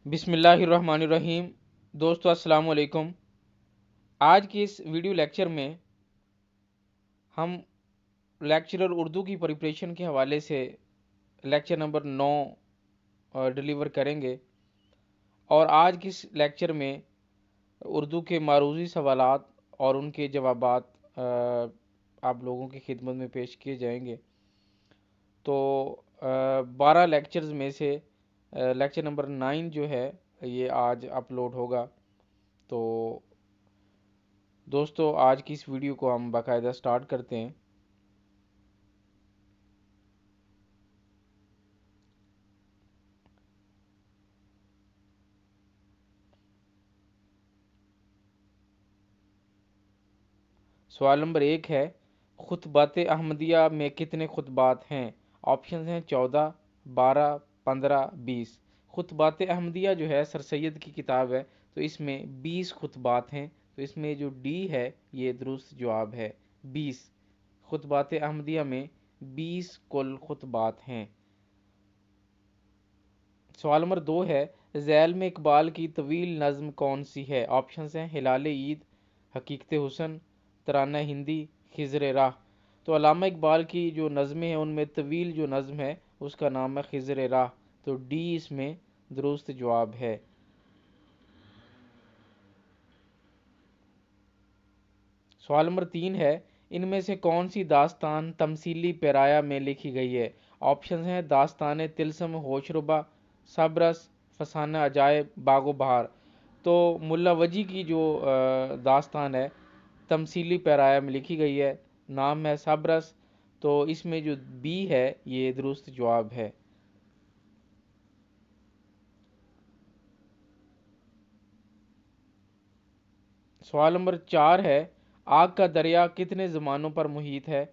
بسم اللہ الرحمن الرحیم۔ دوستو السلام علیکم۔ آج کی اس ویڈیو لیکچر میں ہم لیکچرر اردو کی پریپریشن کے حوالے سے لیکچر نمبر 9 ڈیلیور کریں گے، اور آج کی اس لیکچر میں اردو کے معروضی سوالات اور ان کے جوابات آپ لوگوں کی خدمت میں پیش کیے جائیں گے۔ تو 12 لیکچرز میں سے لیکچر نمبر 9 جو ہے یہ آج اپلوڈ ہوگا۔ تو دوستو آج کی اس ویڈیو کو ہم باقاعدہ سٹارٹ کرتے ہیں۔ سوال نمبر 1 ہے، خطبات احمدیہ میں کتنے خطبات ہیں؟ آپشنز ہیں 14، 12، 15، 20۔ خطبات احمدیہ جو ہے سر سید کی کتاب ہے، تو اس میں 20 خطبات ہیں، تو اس میں جو ڈی ہے یہ درست جواب ہے 20۔ خطبات احمدیہ میں 20 کل خطبات ہیں۔ سوال نمبر 2 ہے، ذیل میں اقبال کی طویل نظم کون سی ہے؟ آپشنز ہیں ہلال عید، حقیقت حسن، ترانہ ہندی، خضر راہ۔ تو علامہ اقبال کی جو نظمیں ہیں ان میں طویل جو نظم ہے اس کا نام ہے خضر راہ، تو ڈی اس میں درست جواب ہے۔ سوال نمبر 3 ہے، ان میں سے کون سی داستان تمثیلی پیرایا میں لکھی گئی ہے؟ آپشنز ہیں داستان طلسم ہوش ربا، صبرس، فسانہ عجائب، باغ و بہار۔ تو ملا وجی کی جو داستان ہے تمثیلی پیرایا میں لکھی گئی ہے، نام ہے صبرس، تو اس میں جو بی ہے یہ درست جواب ہے۔ سوال نمبر 4 ہے، آگ کا دریا کتنے زمانوں پر محیط ہے؟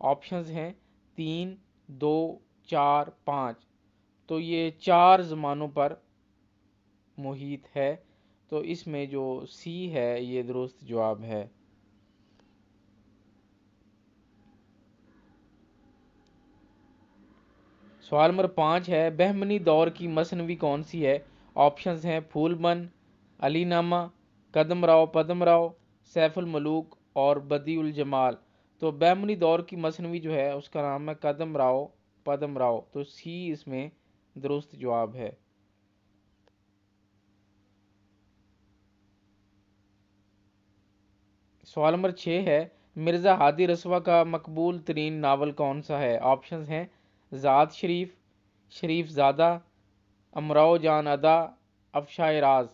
آپشنز ہیں 3، 2، 4، 5۔ تو یہ 4 زمانوں پر محیط ہے، تو اس میں جو سی ہے یہ درست جواب ہے۔ سوال نمبر 5 ہے، بہمنی دور کی مثنوی کون سی ہے؟ آپشنز ہیں پھول بن، علی نامہ، قدم راؤ پدم راؤ، سیف الملوک اور بدیع الجمال۔ تو بہمنی دور کی مثنوی جو ہے اس کا نام ہے قدم راؤ پدم راؤ، تو سی اس میں درست جواب ہے۔ سوال نمبر 6 ہے، مرزا ہادی رسوا کا مقبول ترین ناول کون سا ہے؟ آپشنز ہیں ذات شریف، شریف زادہ، امراؤ جان ادا، افشائے راز۔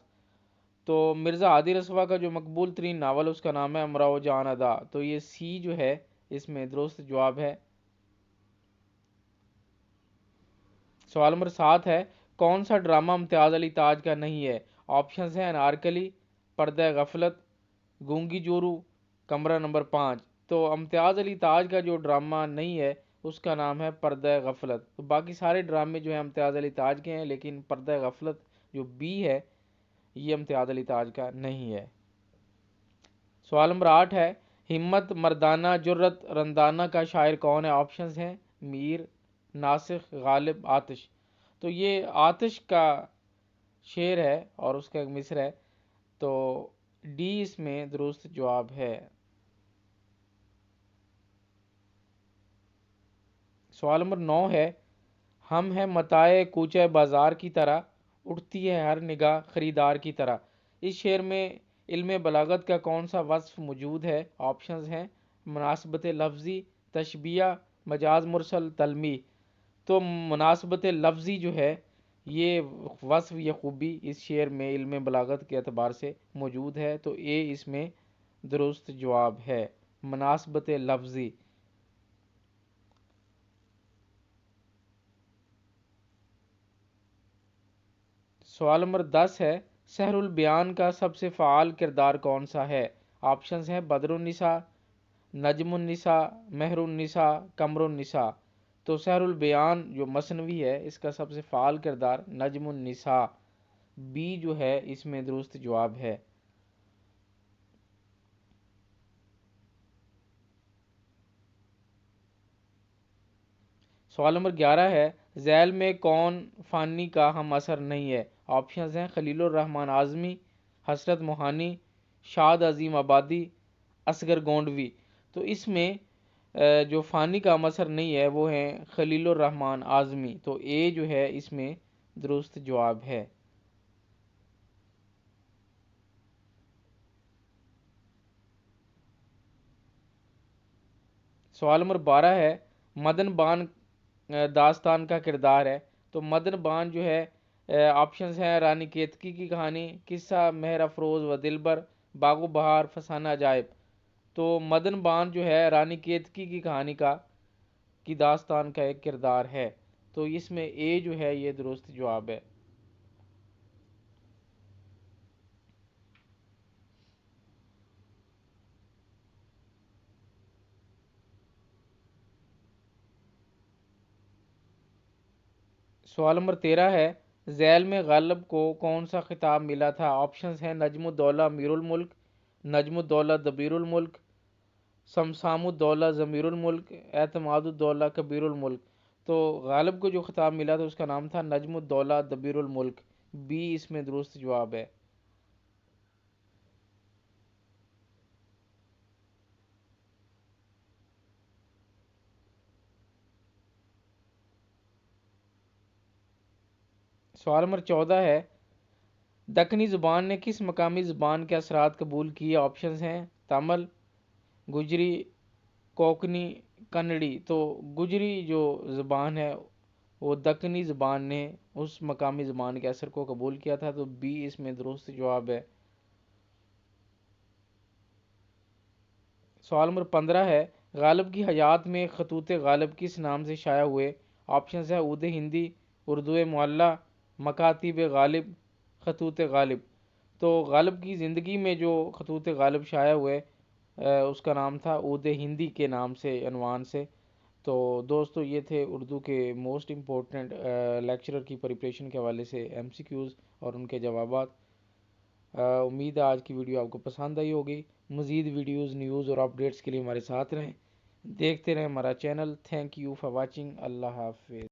تو مرزا ہادی رسوا کا جو مقبول ترین ناول اس کا نام ہے امراؤ جان ادا، تو یہ سی جو ہے اس میں درست جواب ہے۔ سوال نمبر 7 ہے، کون سا ڈرامہ امتیاز علی تاج کا نہیں ہے؟ آپشنز ہیں انارکلی، پردہ غفلت، گونگی جورو، کمرہ نمبر 5۔ تو امتیاز علی تاج کا جو ڈرامہ نہیں ہے اس کا نام ہے پردہ غفلت۔ تو باقی سارے ڈرامے جو ہیں امتیاز علی تاج کے ہیں، لیکن پردہ غفلت جو بی ہے یہ امتیاز علی تاج کا نہیں ہے۔ سوال نمبر 8 ہے، ہمت مردانہ جرت رندانہ کا شاعر کون ہے؟ آپشنز ہیں میر، ناسخ، غالب، آتش۔ تو یہ آتش کا شعر ہے اور اس کا ایک مصر ہے، تو ڈی اس میں درست جواب ہے۔ سوال نمبر 9 ہے، ہم ہیں متاع کوچہ بازار کی طرح، اٹھتی ہے ہر نگاہ خریدار کی طرح۔ اس شعر میں علم بلاغت کا کون سا وصف موجود ہے؟ آپشنز ہیں مناسبت لفظی، تشبیہ، مجاز مرسل، تلمیح۔ تو مناسبت لفظی جو ہے یہ وصف یا خوبی اس شعر میں علم بلاغت کے اعتبار سے موجود ہے، تو اے اس میں درست جواب ہے، مناسبت لفظی۔ سوال نمبر 10 ہے، سحر البیان کا سب سے فعال کردار کون سا ہے؟ آپشنز ہیں بدر النساء، نجم النساء، مہر النساء، قمر النساء۔ تو سحر البیان جو مثنوی ہے اس کا سب سے فعال کردار نجم النساء، بی جو ہے اس میں درست جواب ہے۔ سوال نمبر 11 ہے، ذیل میں کون فانی کا ہم اثر نہیں ہے؟ آپشنز ہیں خلیل الرحمن اعظمی، حسرت موہانی، شاد عظیم آبادی، اصغر گونڈوی۔ تو اس میں جو فانی کا عنصر نہیں ہے وہ ہیں خلیل الرحمن اعظمی، تو اے جو ہے اس میں درست جواب ہے۔ سوال نمبر 12 ہے مدن بان داستان کا کردار ہے۔ تو مدن بان جو ہے آپشنز ہیں رانی کیتکی کی کہانی، قصہ مہر افروز و دلبر، باغ و بہار، فسانہ عجائب۔ تو مدن بان جو ہے رانی کیتکی کی کہانی کی داستان کا ایک کردار ہے، تو اس میں اے جو ہے یہ درست جواب ہے۔ سوال نمبر 13 ہے ذیل میں غالب کو کون سا خطاب ملا تھا؟ آپشنز ہیں نجم الدولہ امیر الملک، نجم الدولہ دبیر الملک، سمسام الدولہ ضمیر الملک، اعتماد الدولہ کبیر الملک۔ تو غالب کو جو خطاب ملا تھا اس کا نام تھا نجم الدولہ دبیر الملک، بی اس میں درست جواب ہے۔ سوال نمبر 14 ہے دکنی زبان نے کس مقامی زبان کے اثرات قبول کیے؟ آپشنز ہیں تامل، گجری، کوکنی، کنڑی۔ تو گجری جو زبان ہے وہ دکنی زبان نے اس مقامی زبان کے اثر کو قبول کیا تھا، تو بی اس میں درست جواب ہے۔ سوال نمبر 15 ہے غالب کی حیات میں خطوط غالب کس نام سے شائع ہوئے؟ آپشنز ہیں عود ہندی، اردو معلی، مکاتیب غالب، خطوط غالب۔ تو غالب کی زندگی میں جو خطوط غالب شائع ہوئے اس کا نام تھا عود ہندی کے نام سے عنوان سے۔ تو دوستو یہ تھے اردو کے موسٹ امپورٹنٹ لیکچرر کی پریپریشن کے حوالے سے ایم سی کیوز اور ان کے جوابات۔ امید ہے آج کی ویڈیو آپ کو پسند آئی ہوگی۔ مزید ویڈیوز، نیوز اور اپڈیٹس کے لیے ہمارے ساتھ رہیں، دیکھتے رہیں ہمارا channel. Thank you for watching. اللہ حافظ۔